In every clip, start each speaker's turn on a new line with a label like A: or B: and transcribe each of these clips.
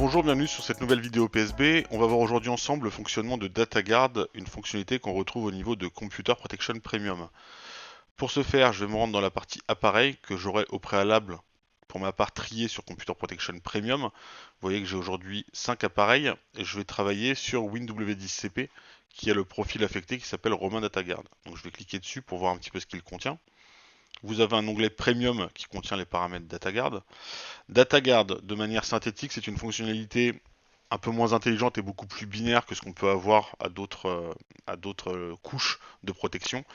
A: Bonjour, bienvenue sur cette nouvelle vidéo PSB. On va voir aujourd'hui ensemble le fonctionnement de DataGuard, une fonctionnalité qu'on retrouve au niveau de Computer Protection Premium. Pour ce faire, je vais me rendre dans la partie appareil que j'aurai au préalable pour ma part trié sur Computer Protection Premium. Vous voyez que j'ai aujourd'hui 5 appareils et je vais travailler sur WinW10CP qui a le profil affecté qui s'appelle Romain DataGuard. Donc je vais cliquer dessus pour voir un petit peu ce qu'il contient. Vous avez un onglet Premium qui contient les paramètres DataGuard. DataGuard, de manière synthétique, c'est une fonctionnalité un peu moins intelligente et beaucoup plus binaire que ce qu'on peut avoir à d'autres couches de protection,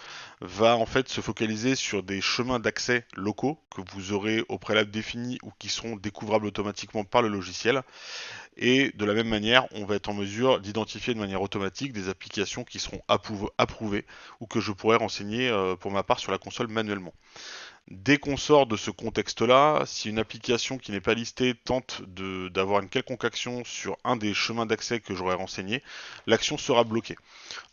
A: va en fait se focaliser sur des chemins d'accès locaux que vous aurez au préalable définis ou qui seront découvrables automatiquement par le logiciel. Et de la même manière, on va être en mesure d'identifier de manière automatique des applications qui seront approuvées ou que je pourrais renseigner pour ma part sur la console manuellement. Dès qu'on sort de ce contexte-là, si une application qui n'est pas listée tente d'avoir une quelconque action sur un des chemins d'accès que j'aurais renseigné, l'action sera bloquée.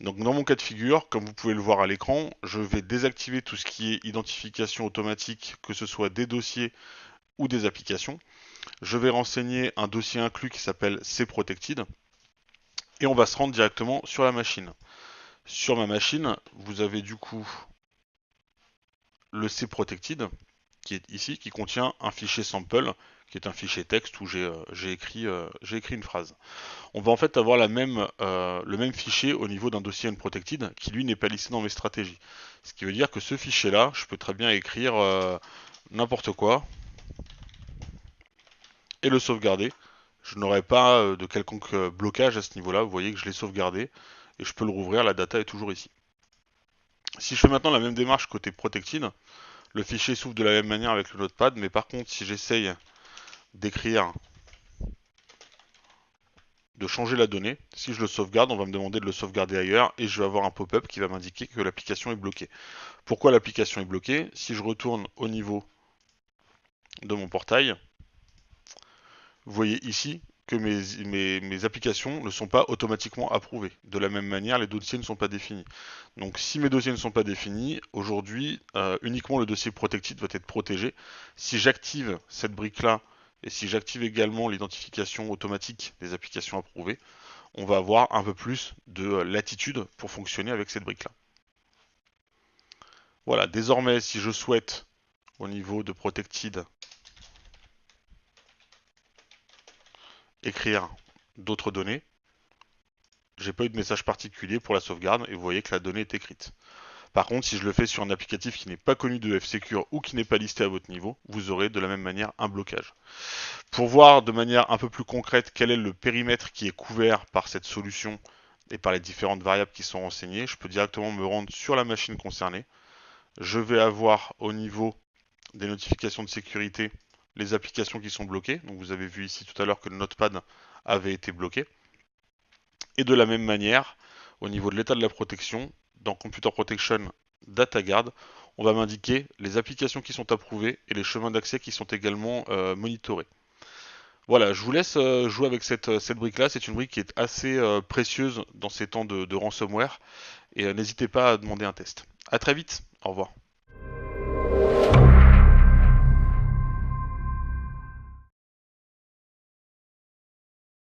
A: Donc dans mon cas de figure, comme vous pouvez le voir à l'écran, je vais désactiver tout ce qui est identification automatique, que ce soit des dossiers ou des applications. Je vais renseigner un dossier inclus qui s'appelle cprotected et on va se rendre directement sur la machine. Sur ma machine, vous avez du coup le cprotected qui est ici, qui contient un fichier sample, qui est un fichier texte où j'ai écrit une phrase. On va en fait avoir le même fichier au niveau d'un dossier unprotected qui lui n'est pas listé dans mes stratégies. Ce qui veut dire que ce fichier-là, je peux très bien écrire n'importe quoi et le sauvegarder. Je n'aurai pas de quelconque blocage à ce niveau-là. Vous voyez que je l'ai sauvegardé et je peux le rouvrir. La data est toujours ici. Si je fais maintenant la même démarche côté protected, le fichier s'ouvre de la même manière avec le notepad, mais par contre, si j'essaye d'écrire, de changer la donnée, si je le sauvegarde, on va me demander de le sauvegarder ailleurs et je vais avoir un pop-up qui va m'indiquer que l'application est bloquée. Pourquoi l'application est bloquée? Si je retourne au niveau de mon portail, vous voyez ici que mes applications ne sont pas automatiquement approuvées. De la même manière, les dossiers ne sont pas définis. Donc si mes dossiers ne sont pas définis, aujourd'hui, uniquement le dossier protected va être protégé. Si j'active cette brique-là, et si j'active également l'identification automatique des applications approuvées, on va avoir un peu plus de latitude pour fonctionner avec cette brique-là. Voilà, désormais, si je souhaite, au niveau de protected, écrire d'autres données, j'ai pas eu de message particulier pour la sauvegarde et vous voyez que la donnée est écrite. Par contre, si je le fais sur un applicatif qui n'est pas connu de F-Secure ou qui n'est pas listé à votre niveau, vous aurez de la même manière un blocage. Pour voir de manière un peu plus concrète quel est le périmètre qui est couvert par cette solution et par les différentes variables qui sont renseignées, je peux directement me rendre sur la machine concernée. Je vais avoir au niveau des notifications de sécurité les applications qui sont bloquées. Donc vous avez vu ici tout à l'heure que le notepad avait été bloqué. Et de la même manière, au niveau de l'état de la protection, dans Computer Protection DataGuard, on va m'indiquer les applications qui sont approuvées et les chemins d'accès qui sont également monitorés. Voilà, je vous laisse jouer avec cette brique-là. C'est une brique qui est assez précieuse dans ces temps de ransomware. Et n'hésitez pas à demander un test. A très vite, au revoir.